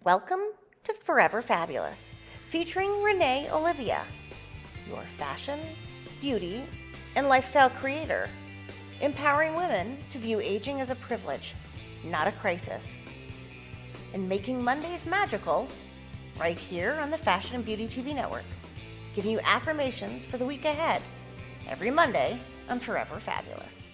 Welcome to Forever Fabulous, featuring RENAE Olivia, your fashion, beauty, and lifestyle creator, empowering women to view aging as a privilege, not a crisis, and making Mondays magical right here on the Fashion and Beauty TV network, giving you affirmations for the week ahead every Monday on Forever Fabulous.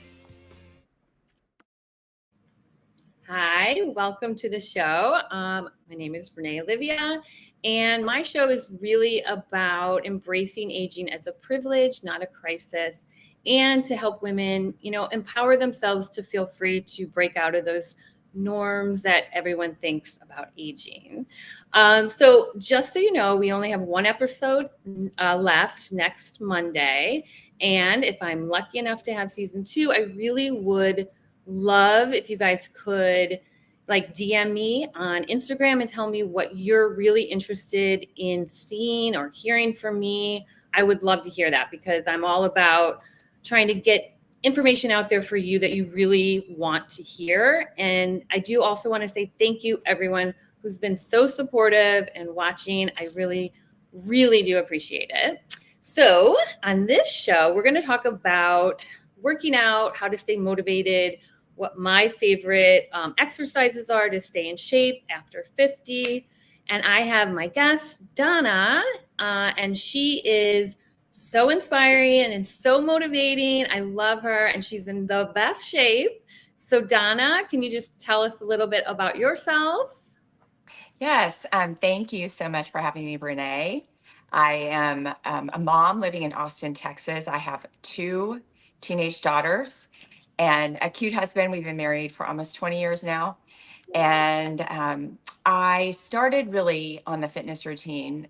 Hi, welcome to the show. My name is RENAE Olivia, and my show is really about embracing aging as a privilege, not a crisis, and to help women, empower themselves to feel free to break out of those norms that everyone thinks about aging. So just so you know, we only have one episode left next Monday. And if I'm lucky enough to have season 2, I really would love if you guys could DM me on Instagram and tell me what you're really interested in seeing or hearing from me. I would love to hear that because I'm all about trying to get information out there for you that you really want to hear. And I do also want to say thank you, everyone who's been so supportive and watching. I really, really do appreciate it. So on this show, we're going to talk about working out, how to stay motivated, what my favorite exercises are to stay in shape after 50. And I have my guest, Donna, and she is so inspiring and so motivating. I love her, and she's in the best shape. So Donna, can you just tell us a little bit about yourself? Yes, thank you so much for having me, RENAE. I am a mom living in Austin, Texas. I have 2 teenage daughters and a cute husband. We've been married for almost 20 years now. And I started really on the fitness routine,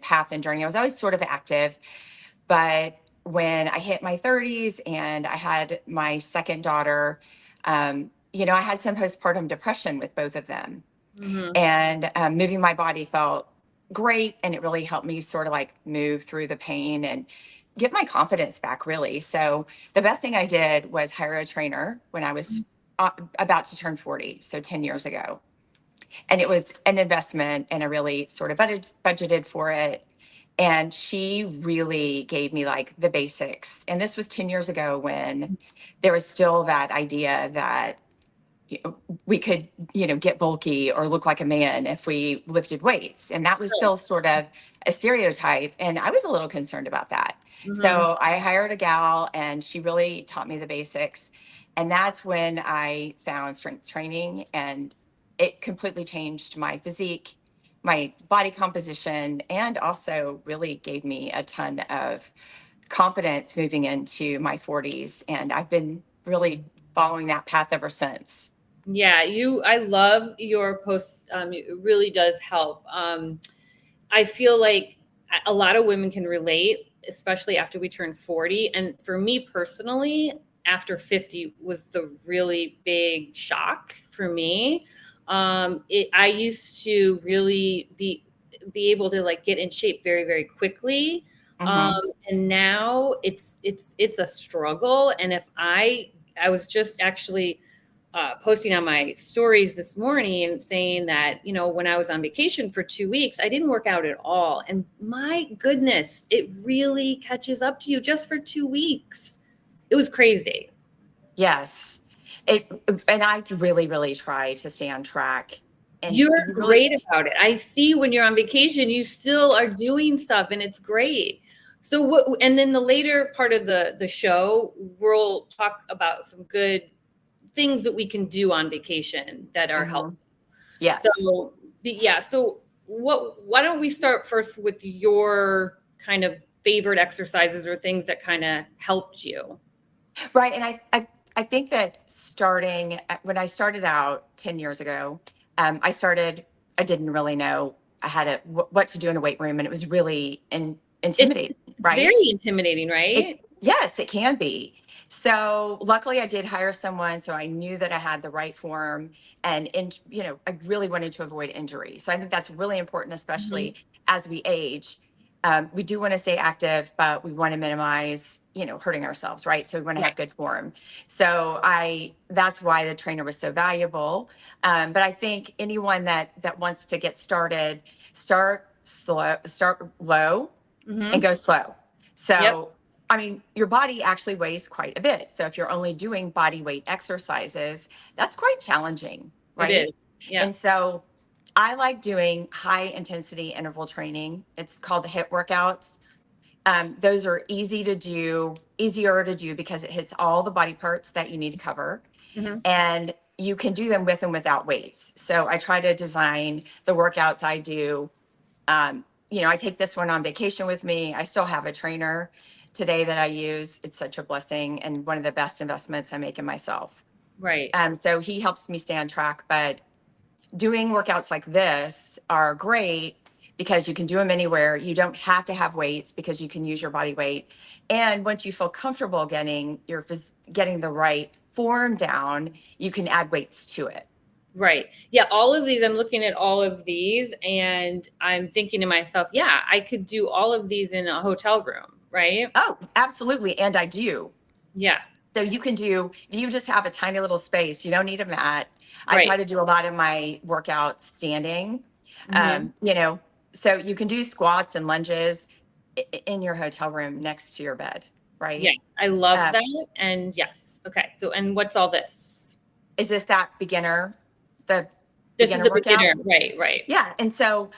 path and journey. I was always sort of active, but when I hit my 30s and I had my second daughter, I had some postpartum depression with both of them. Mm-hmm. And moving my body felt great. And it really helped me sort of move through the pain and get my confidence back, really. So the best thing I did was hire a trainer when I was about to turn 40, so 10 years ago. And it was an investment, and I really sort of budgeted for it. And she really gave me the basics. And this was 10 years ago when there was still that idea that we could, get bulky or look like a man if we lifted weights. And that was still sort of a stereotype. And I was a little concerned about that. Mm-hmm. So I hired a gal, and she really taught me the basics. And that's when I found strength training, and it completely changed my physique, my body composition, and also really gave me a ton of confidence moving into my 40s. And I've been really following that path ever since. Yeah, I love your posts. It really does help. I feel like a lot of women can relate, especially after we turn 40. And for me personally, after 50 was the really big shock for me. I used to really be able to get in shape very, very quickly. Mm-hmm. And now it's a struggle. And if I was just actually posting on my stories this morning saying that, when I was on vacation for 2 weeks, I didn't work out at all. And my goodness, it really catches up to you just for 2 weeks. It was crazy. Yes. And I really, really try to stay on track. And you're great about it. I see when you're on vacation, you still are doing stuff, and it's great. So and then the later part of the show, we'll talk about some good things that we can do on vacation that are helpful. Yes. So yeah. So why don't we start first with your kind of favorite exercises or things that kind of helped you? Right. And I think that when I started out 10 years ago, I didn't really know what to do in a weight room. And it was really intimidating, right? It's very intimidating, right? Yes, it can be. So luckily I did hire someone, so I knew that I had the right form, and I really wanted to avoid injury. So I think that's really important, especially as we age. we do want to stay active, but we want to minimize, hurting ourselves, right? So we want to have good form. So that's why the trainer was so valuable. But I think anyone that wants to get started, start low and go slow. So, I mean, your body actually weighs quite a bit. So if you're only doing body weight exercises, that's quite challenging, right? It is. Yeah. And so I like doing high intensity interval training. It's called the HIIT workouts. Those are easier to do because it hits all the body parts that you need to cover. And you can do them with and without weights. So I try to design the workouts I do. I take this one on vacation with me. I still have a trainer today that I use. It's such a blessing and one of the best investments I make in myself. Right. So he helps me stay on track, but doing workouts like this are great because you can do them anywhere. You don't have to have weights because you can use your body weight. And once you feel comfortable getting the right form down, you can add weights to it. Right. Yeah. All of these, I'm looking at all of these and I'm thinking to myself, yeah, I could do all of these in a hotel room, right? Oh, absolutely. And I do. Yeah. So you can if you just have a tiny little space, you don't need a mat. I try to do a lot of my workouts standing, so you can do squats and lunges in your hotel room next to your bed, right? Yes. I love that. And yes. Okay. So, and what's all this? Is this that beginner? This is the beginner. Right. Yeah. And so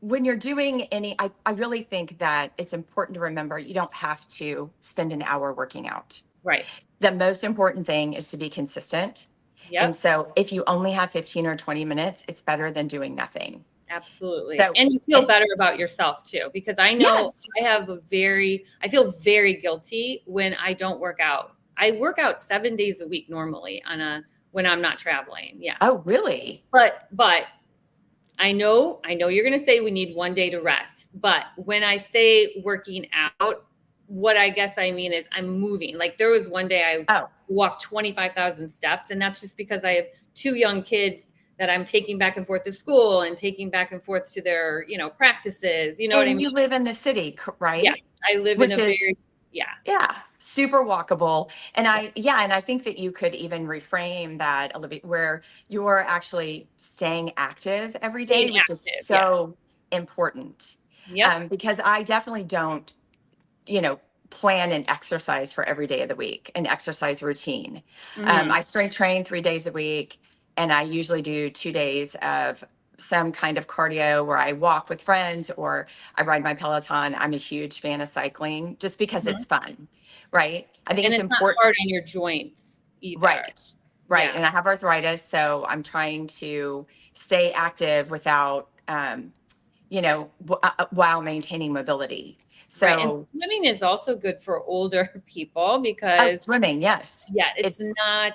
when you're doing I really think that it's important to remember you don't have to spend an hour working out. Right. The most important thing is to be consistent. Yep. And so if you only have 15 or 20 minutes, it's better than doing nothing. Absolutely. And you feel better about yourself too, because I know I feel very guilty when I don't work out. I work out 7 days a week normally when I'm not traveling. Yeah. Oh, really? But I know you're going to say we need 1 day to rest. But when I say working out, what I guess I mean is I'm moving. Like there was one day I walked 25,000 steps, and that's just because I have 2 young kids that I'm taking back and forth to school and taking back and forth to their, practices. You know what I mean? You live in the city, right? Yeah, I live in a very super walkable. And I think that you could even reframe that, Olivia, where you're actually staying active every day, which is so important. Yeah. Because I definitely don't, plan an exercise for every day of the week, an exercise routine. I strength train 3 days a week, and I usually do 2 days of some kind of cardio where I walk with friends or I ride my Peloton. I'm a huge fan of cycling just because it's fun, right? I think it's important. Not hard on your joints either. Right. Yeah. And I have arthritis, so I'm trying to stay active without, while maintaining mobility. So and swimming is also good for older people because swimming, yes. Yeah, it's not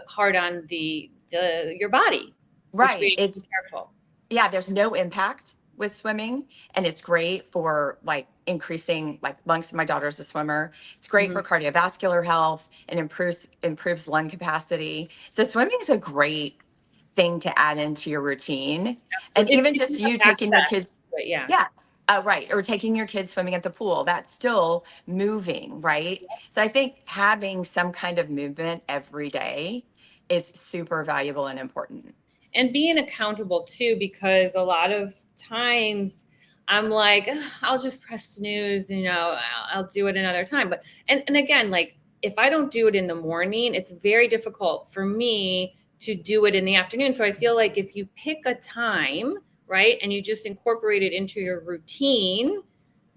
hard on your body. Right. It's careful. Yeah, there's no impact with swimming, and it's great for like increasing lungs. My daughter's a swimmer. It's great for cardiovascular health and improves lung capacity. So swimming is a great thing to add into your routine. And even just you taking your kids. Right. Or taking your kids swimming at the pool, that's still moving, right? So I think having some kind of movement every day is super valuable and important. And being accountable too, because a lot of times I'm like, I'll just press snooze, I'll do it another time. But, and again, like if I don't do it in the morning, it's very difficult for me to do it in the afternoon. So I feel like if you pick a time, right, and you just incorporate it into your routine,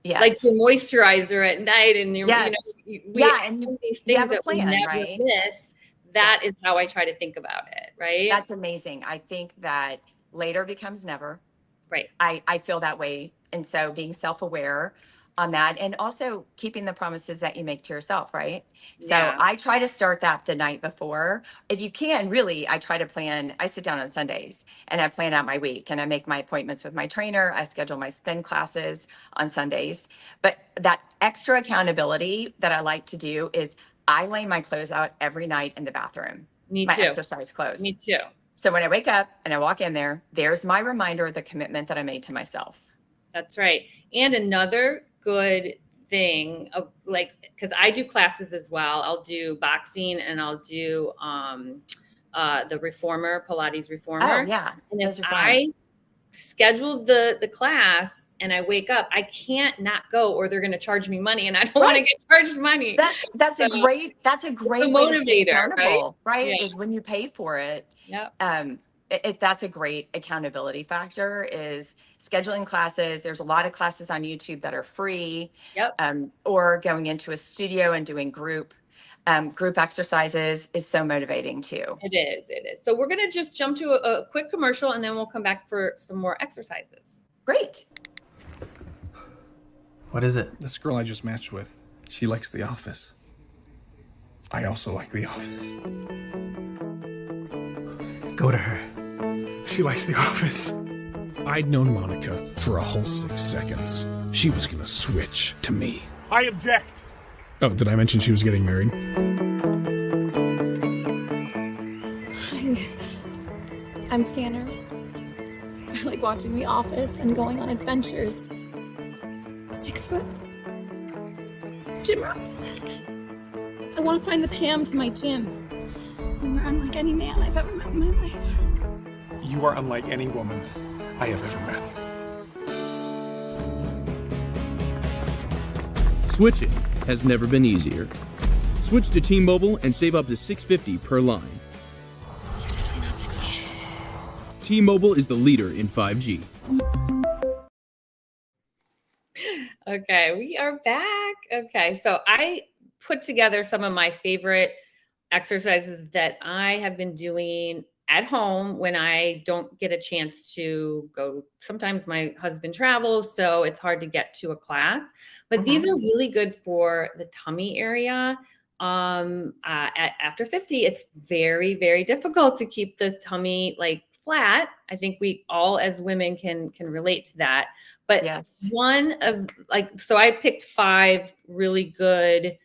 like your moisturizer at night and your, and these things that we never miss. That is how I try to think about it, right? That's amazing. I think that later becomes never. Right. I feel that way. And so being self-aware on that, and also keeping the promises that you make to yourself, right? So I try to start that the night before. If you can, really, I sit down on Sundays and I plan out my week and I make my appointments with my trainer. I schedule my spin classes on Sundays. But that extra accountability that I like to do is I lay my clothes out every night in the bathroom. Me too. My exercise clothes. Me too. So when I wake up and I walk in there's my reminder of the commitment that I made to myself. That's right. And another good thing of like, because I do classes as well. I'll do boxing and I'll do the reformer, Pilates reformer. Oh yeah, And if those are fun. I scheduled the class and I wake up, I can't not go or they're going to charge me money, and I don't want to get charged money. That's a great way to stay motivator, accountable, right? Yeah. Is when you pay for it. Yep. That's a great accountability factor, is scheduling classes. There's a lot of classes on YouTube that are free. Yep. Or going into a studio and doing group exercises is so motivating too. It is. So we're going to just jump to a quick commercial and then we'll come back for some more exercises. Great. What is it? This girl I just matched with, she likes The Office. I also like The Office. Go to her. She likes The Office. I'd known Monica for a whole 6 seconds. She was gonna switch to me. I object. Oh, did I mention she was getting married? I'm Tanner. I like watching The Office and going on adventures. 6 foot. Gym rats. I want to find the Pam to my gym. And we're unlike any man I've ever met in my life. You are unlike any woman I have ever met. Switching has never been easier. Switch to T-Mobile and save up to $650 per line. You're definitely not 6'. T-Mobile is the leader in 5G. Okay, we are back. Okay, so I put together some of my favorite exercises that I have been doing at home when I don't get a chance to go. Sometimes my husband travels, so it's hard to get to a class. But these are really good for the tummy area. After 50, it's very, very difficult to keep the tummy like flat. I think we all as women can relate to that. But yes, so I picked 5 really good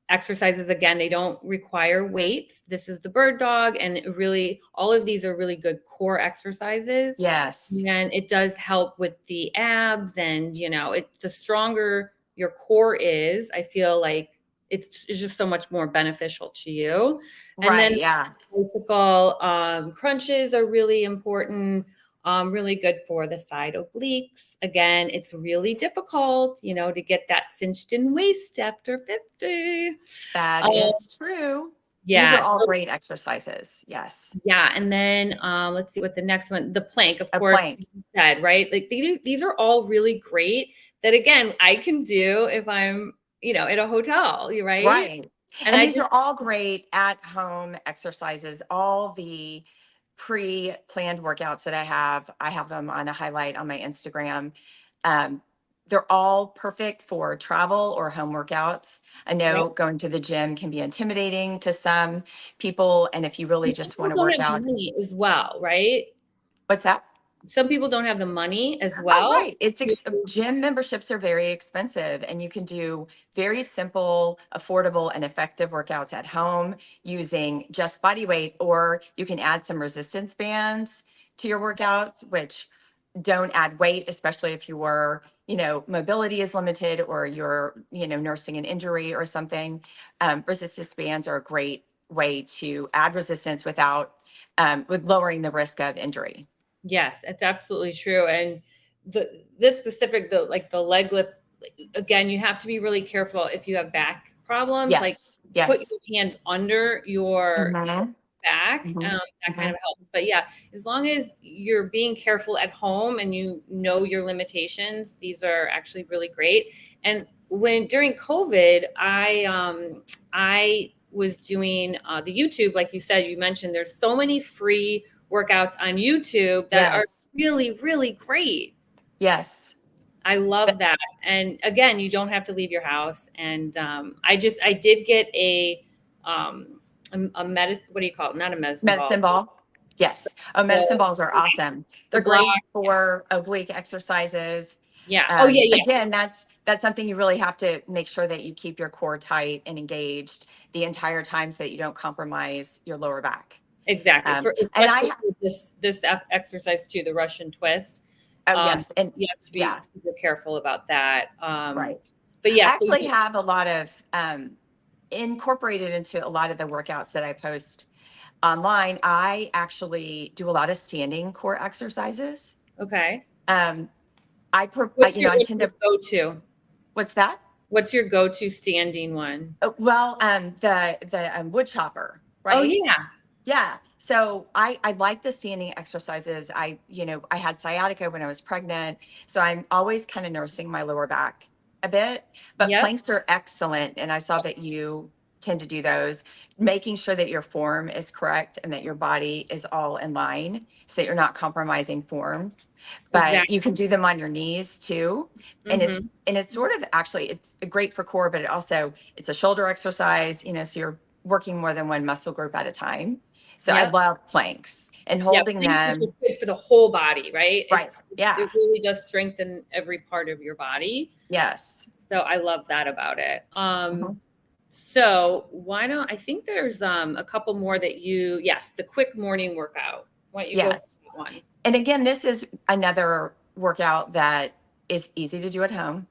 exercises. Again, they don't require weights. This is the bird dog, and really all of these are really good core exercises. Yes. And it does help with the abs, and the stronger your core is, I feel like it's just so much more beneficial to you. And then bicycle crunches are really important. Really good for the side obliques. Again, it's really difficult, to get that cinched in waist after 50. That is true. Yeah. These are all great exercises. Yes. Yeah. And then let's see what the next one, the plank, of course, you said, right? Like these are all really great that, again, I can do if I'm, at a hotel, right? Right. And these are all great at home exercises. All the pre-planned workouts that I have them on a highlight on my Instagram. They're all perfect for travel or home workouts. I know going to the gym can be intimidating to some people, and if you really just want to work out as well, right? What's that? Some people don't have the money as well. Oh, right. Gym memberships are very expensive, and you can do very simple, affordable, and effective workouts at home using just body weight, or you can add some resistance bands to your workouts, which don't add weight, especially if your, mobility is limited or you're, nursing an injury or something. Resistance bands are a great way to add resistance with lowering the risk of injury. Yes, that's absolutely true. And this specific, the leg lift, again, you have to be really careful if you have back problems. Yes. Put your hands under your back. That kind of helps. But yeah, as long as you're being careful at home and you know your limitations, these are actually really great. And during COVID, I was doing the YouTube, like you said, you mentioned, there's so many free workouts on YouTube that are really, really great. Yes. I love that. And again, you don't have to leave your house. And I did get a medicine, what do you call it? Not a medicine ball. Yes. Oh, medicine balls are awesome. They're great for oblique exercises. Yeah. Again, that's something you really have to make sure that you keep your core tight and engaged the entire time so that you don't compromise your lower back. Exactly. This exercise too, the Russian twist. Oh, yes. And you have to be super careful about that. right. But yeah, I actually have a lot of incorporated into a lot of the workouts that I post online. I actually do a lot of standing core exercises. okay. I What's you know, I tend to go-to? What's that? What's your go-to standing one? Well, the wood chopper, right? Oh yeah. Yeah. So I like the standing exercises. I had sciatica when I was pregnant, so I'm always kind of nursing my lower back a bit. But Yep. planks are excellent, and I saw that you tend to do those, making sure that your form is correct and that your body is all in line, so that you're not compromising form. But Exactly. you can do them on your knees too, and it's sort of actually it's great for core, but it's a shoulder exercise. So you're working more than one muscle group at a time. So I love planks and holding planks them. are just good for the whole body, right? Right. It really does strengthen every part of your body. Yes. So I love that about it. So why don't I think there's a couple more that the quick morning workout. Why don't you go for that one? And again, this is another workout that is easy to do at home.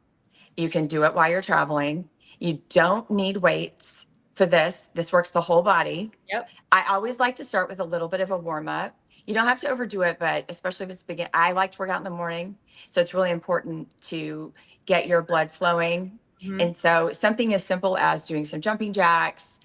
You can do it while you're traveling. You don't need weights for this. This works the whole body. Yep. I always like to start with a little bit of a warm up. You don't have to overdo it, but especially if it's begin, I like to work out in the morning. So it's really important to get your blood flowing. And so something as simple as doing some jumping jacks,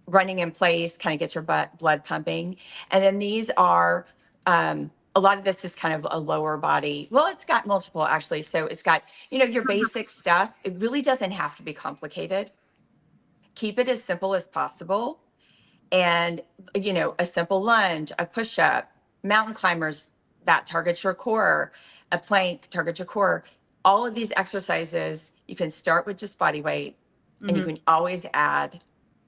running in place, kind of get your blood pumping. And then these are, a lot of this is kind of a lower body. Well, it's got multiple actually. So it's got, your basic stuff. It really doesn't have to be complicated. Keep it as simple as possible. And, a simple lunge, a push up, mountain climbers that targets your core, a plank targets your core. All of these exercises, you can start with just body weight and you can always add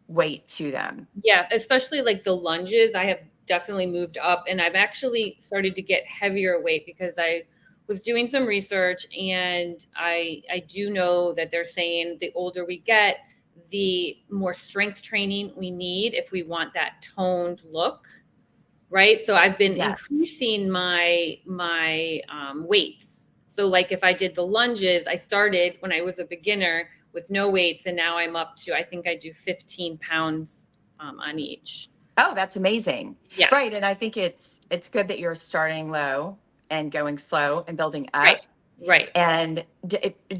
weight to them. Yeah, especially like the lunges. I have definitely moved up, and I've actually started to get heavier weight because I was doing some research, and I do know that they're saying the older we get, the more strength training we need if we want that toned look, right? So I've been increasing my weights. So like if I did the lunges, I started when I was a beginner with no weights, and now I'm up to, I think I do 15 pounds on each. Oh, that's amazing. Yeah. Right. And I think it's good that you're starting low and going slow and building up. Right. And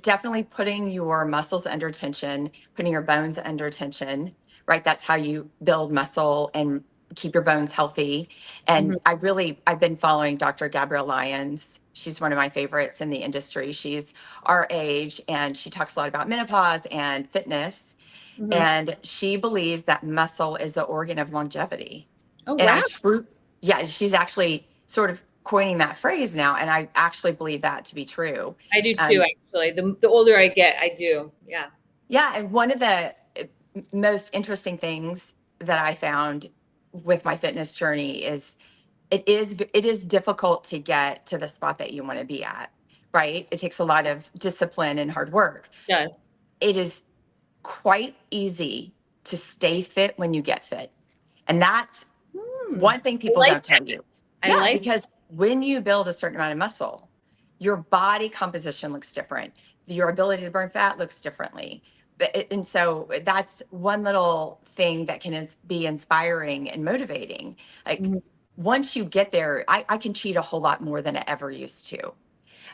definitely putting your muscles under tension, putting your bones under tension, right? That's how you build muscle and keep your bones healthy. And I've been following Dr. Gabrielle Lyons. She's one of my favorites in the industry. She's our age, and she talks a lot about menopause and fitness. And she believes that muscle is the organ of longevity. Oh, and wow. She's actually sort of coining that phrase now. And I actually believe that to be true. I do too, actually. The older I get, I do. Yeah. Yeah. And one of the most interesting things that I found with my fitness journey is it is difficult to get to the spot that you want to be at, right? It takes a lot of discipline and hard work. Yes. It is quite easy to stay fit when you get fit. And that's one thing people don't tell you. Because when you build a certain amount of muscle, your body composition looks different. Your ability to burn fat looks differently. And so that's one little thing that can be inspiring and motivating. Like once you get there, I can cheat a whole lot more than I ever used to.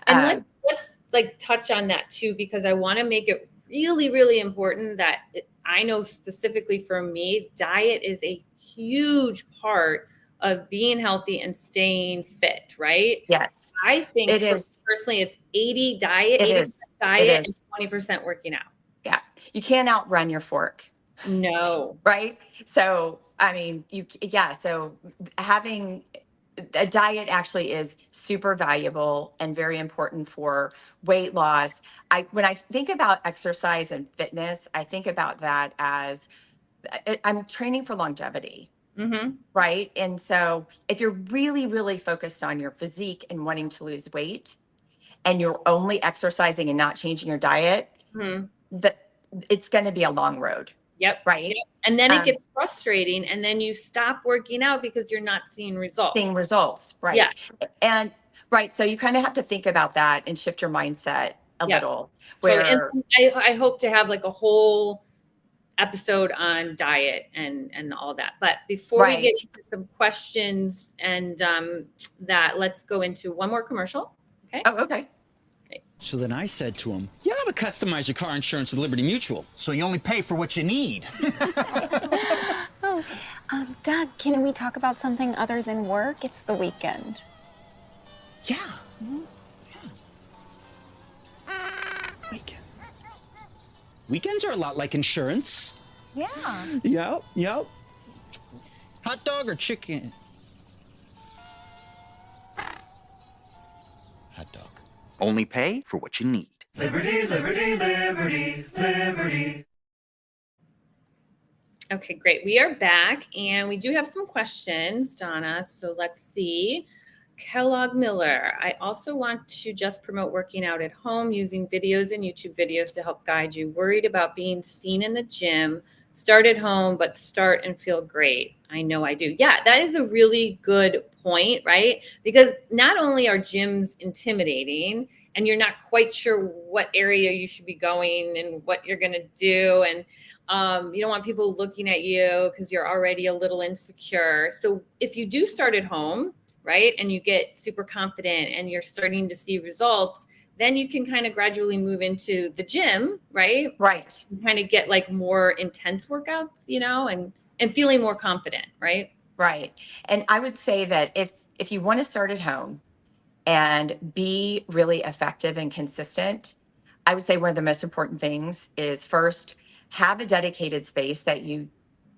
And let's like touch on that too, because I want to make it really, really important that I know specifically for me, diet is a huge part of being healthy and staying fit, right? Yes. I think it is. Personally, it's 80 diet, it 80% is. diet, and 20% working out. Yeah. You can't outrun your fork. No. Right. So, I mean, so having a diet actually is super valuable and very important for weight loss. When I think about exercise and fitness, I think about that as I'm training for longevity. Right. And so if you're really, really focused on your physique and wanting to lose weight and you're only exercising and not changing your diet, it's going to be a long road. Yep. Right. Yep. And then it gets frustrating, and then you stop working out because you're not seeing results. Right. Yeah. And Right. So you kind of have to think about that and shift your mindset a Yeah. little. Totally. Where And I hope to have like a whole episode on diet and all that. But before we get right. into some questions and that, let's go into one more commercial. Okay. Oh, okay. So then I said to him, you ought to customize your car insurance with Liberty Mutual, so you only pay for what you need. Dad, can we talk about something other than work? It's the weekend. Yeah. Weekend. Weekends are a lot like insurance. Yeah. Yep. Hot dog or chicken? Hot dog. Only pay for what you need. Liberty, liberty, liberty, liberty. Okay, great. We are back and we do have some questions, Donna. So let's see. Kellogg Miller, I also want to just promote working out at home using videos and YouTube videos to help guide you. Worried about being seen in the gym. Start at home, but start and feel great. I know I do. Yeah, that is a really good point, right? Because not only are gyms intimidating and you're not quite sure what area you should be going and what you're going to do. And you don't want people looking at you because you're already a little insecure. So if you do start at home, right, and you get super confident and you're starting to see results, then you can kind of gradually move into the gym, right? Right. And kind of get like more intense workouts, you know, and feeling more confident, right? Right. And I would say that if you want to start at home and be really effective and consistent, I would say one of the most important things is first, have a dedicated space that you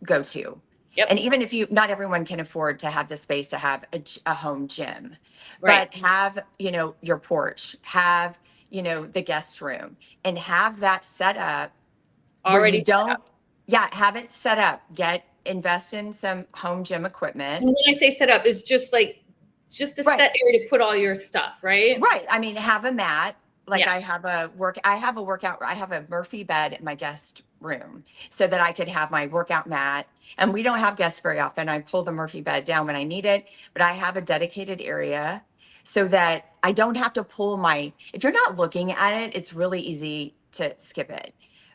go to. Yep. And even if not everyone can afford to have the space to have a home gym, Right. but have, your porch, have, the guest room, and have that set up where Already you set don't, up. have it set up, invest in some home gym equipment. And when I say set up, it's just a Right. set area to put all your stuff, right? Right. I mean, have a mat. Like Yeah. I have a Murphy bed in my guest room so that I could have my workout mat. And we don't have guests very often. I pull the Murphy bed down when I need it, but I have a dedicated area so that I don't have to pull if you're not looking at it, it's really easy to skip it.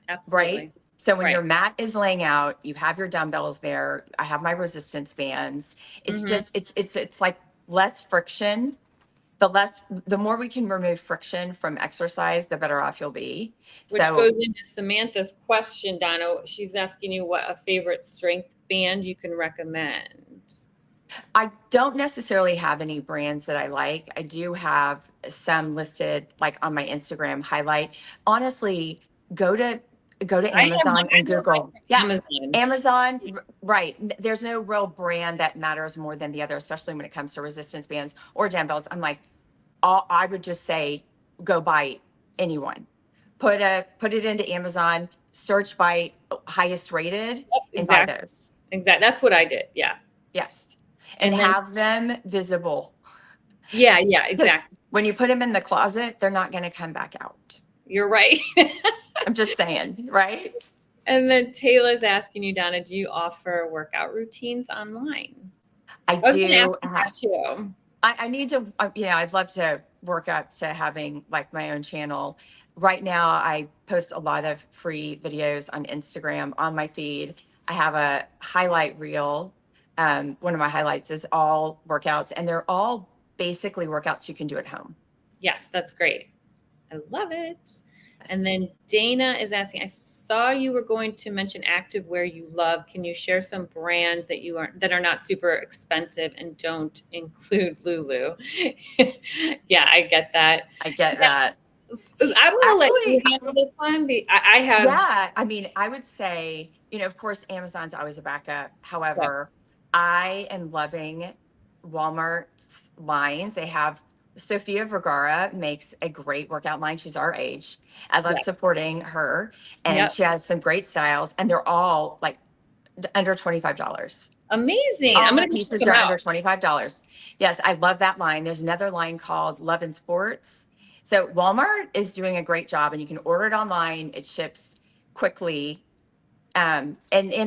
Absolutely. Right. So when Right. your mat is laying out, you have your dumbbells there. I have my resistance bands. It's Mhm. just, it's like less friction. The more we can remove friction from exercise, the better off you'll be. Which goes into Samantha's question, Donna. She's asking you what a favorite strength band you can recommend. I don't necessarily have any brands that I like. I do have some listed like on my Instagram highlight. Honestly, go to Amazon and Google. Yeah, Amazon, right. There's no real brand that matters more than the other, especially when it comes to resistance bands or dumbbells. I'm like, I would just say, go buy anyone. Put it into Amazon, search by highest rated, and buy those. Exactly. That's what I did. Yeah. Yes. And have them visible. Yeah, exactly. When you put them in the closet, they're not going to come back out. You're right. I'm just saying, right? And then Taylor's asking you, Donna, do you offer workout routines online? I was do. gonna ask you that too. I need to, I'd love to work up to having like my own channel. Right now, I post a lot of free videos on Instagram on my feed. I have a highlight reel. One of my highlights is all workouts, and they're all basically workouts you can do at home. Yes, that's great. I love it. And then Dana is asking, I saw you were going to mention activewear you love. Can you share some brands that are not super expensive and don't include Lulu? Yeah, I get that. I get that. I'm going to let you handle this one. I have. Yeah, I mean, I would say, of course, Amazon's always a backup. However, I am loving Walmart's lines. They have Sofia Vergara makes a great workout line. She's our age. I love supporting her, and she has some great styles, and they're all like under $25. Amazing. All the pieces are under $25. Yes, I love that line. There's another line called Love and Sports. So Walmart is doing a great job, and you can order it online. It ships quickly. And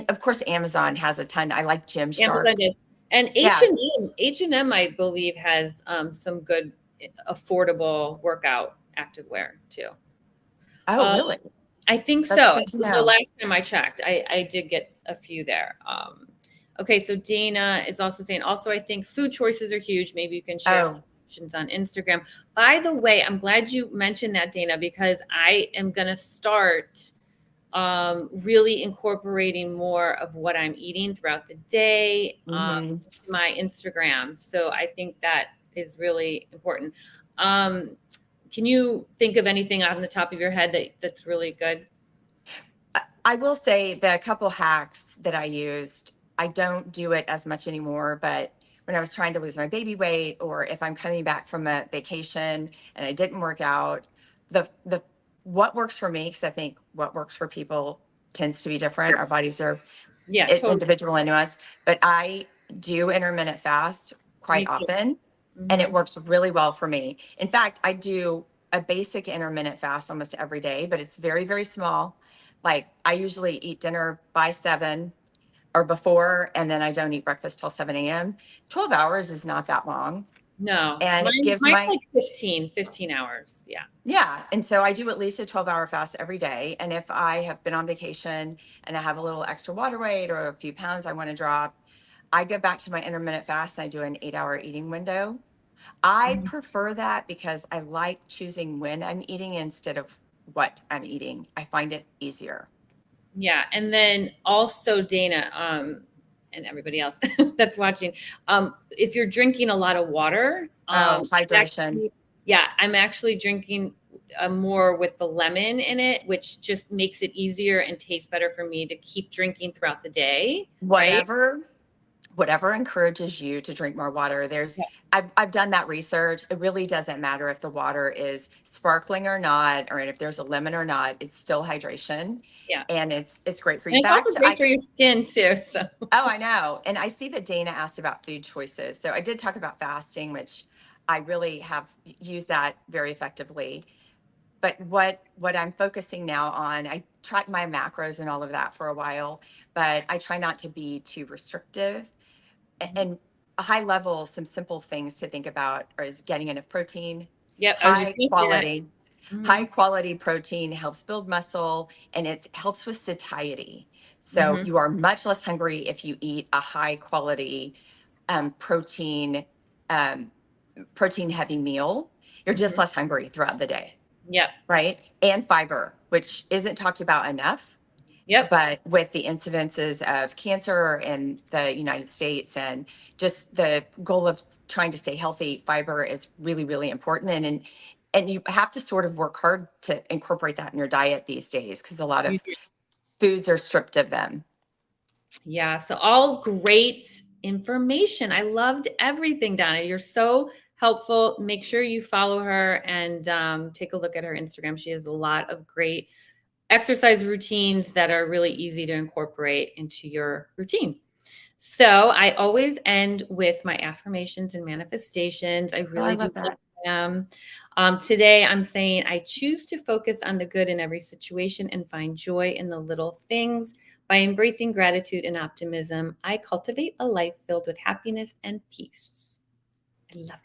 of course, Amazon has a ton. I like Gymshark. Amazon did. And H&M, I believe, has some good affordable workout activewear too. Oh, really? I think That's so. good to The know. last time I checked, I did get a few there. Okay, so Dana is also saying, also, I think food choices are huge. Maybe you can share some options on Instagram. By the way, I'm glad you mentioned that, Dana, because I am going to start really incorporating more of what I'm eating throughout the day to my Instagram. So I think that is really important. Can you think of anything on the top of your head that's really good? I will say the couple hacks that I used, I don't do it as much anymore, but when I was trying to lose my baby weight, or if I'm coming back from a vacation and I didn't work out, the what works for me, because I think what works for people tends to be different. Our bodies are totally individual in us, but I do intermittent fast quite often, and it works really well for me. In fact, I do a basic intermittent fast almost every day, but it's very, very small. Like I usually eat dinner by 7 or before, and then I don't eat breakfast till 7 a.m. 12 hours is not that long. No, And mine's it gives like 15 hours. Yeah. Yeah. And so I do at least a 12-hour fast every day. And if I have been on vacation and I have a little extra water weight or a few pounds I want to drop, I go back to my intermittent fast and I do an 8-hour eating window. I prefer that because I like choosing when I'm eating instead of what I'm eating. I find it easier. Yeah. And then also, Dana, and everybody else that's watching, if you're drinking a lot of water, hydration. I'm actually drinking more with the lemon in it, which just makes it easier and tastes better for me to keep drinking throughout the day. Whatever encourages you to drink more water. I've done that research. It really doesn't matter if the water is sparkling or not, or if there's a lemon or not, it's still hydration. Yeah. And it's great for you. And it's also great for your skin too. So. Oh, I know. And I see that Dana asked about food choices. So I did talk about fasting, which I really have used that very effectively. But what I'm focusing now on, I track my macros and all of that for a while, but I try not to be too restrictive. And a high level, some simple things to think about is getting enough protein. Yep. High quality protein helps build muscle, and it helps with satiety. So you are much less hungry if you eat a high quality protein heavy meal. You're just less hungry throughout the day. Yep. Right. And fiber, which isn't talked about enough. Yep. But with the incidences of cancer in the United States and just the goal of trying to stay healthy, fiber is really, really important. And you have to sort of work hard to incorporate that in your diet these days because a lot of foods are stripped of them. Yeah. So all great information. I loved everything, Donna. You're so helpful. Make sure you follow her and take a look at her Instagram. She has a lot of great exercise routines that are really easy to incorporate into your routine. So I always end with my affirmations and manifestations. I really do love them. Today I'm saying I choose to focus on the good in every situation and find joy in the little things. By embracing gratitude and optimism, I cultivate a life filled with happiness and peace. I love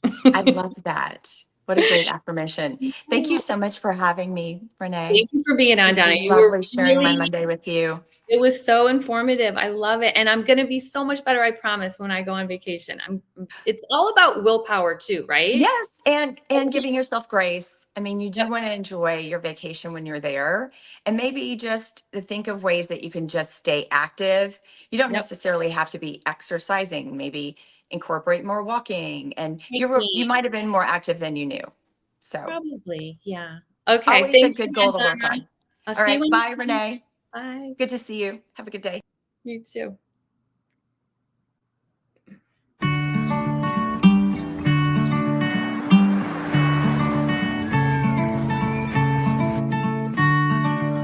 it. I love that. What a great affirmation. Thank you so much for having me, RENAE. Thank you for being on, Donna. You were sharing my Monday with you. It was so informative. I love it. And I'm going to be so much better, I promise, when I go on vacation. It's all about willpower too, right? Yes. And giving yourself grace. I mean, you do want to enjoy your vacation when you're there, and maybe just think of ways that you can just stay active. You don't necessarily have to be exercising. Maybe incorporate more walking, and you might have been more active than you knew. So probably, yeah. Okay. Always a good goal to work on. All right. Bye, RENAE. Bye. Good to see you. Have a good day. You too.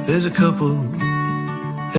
There's a couple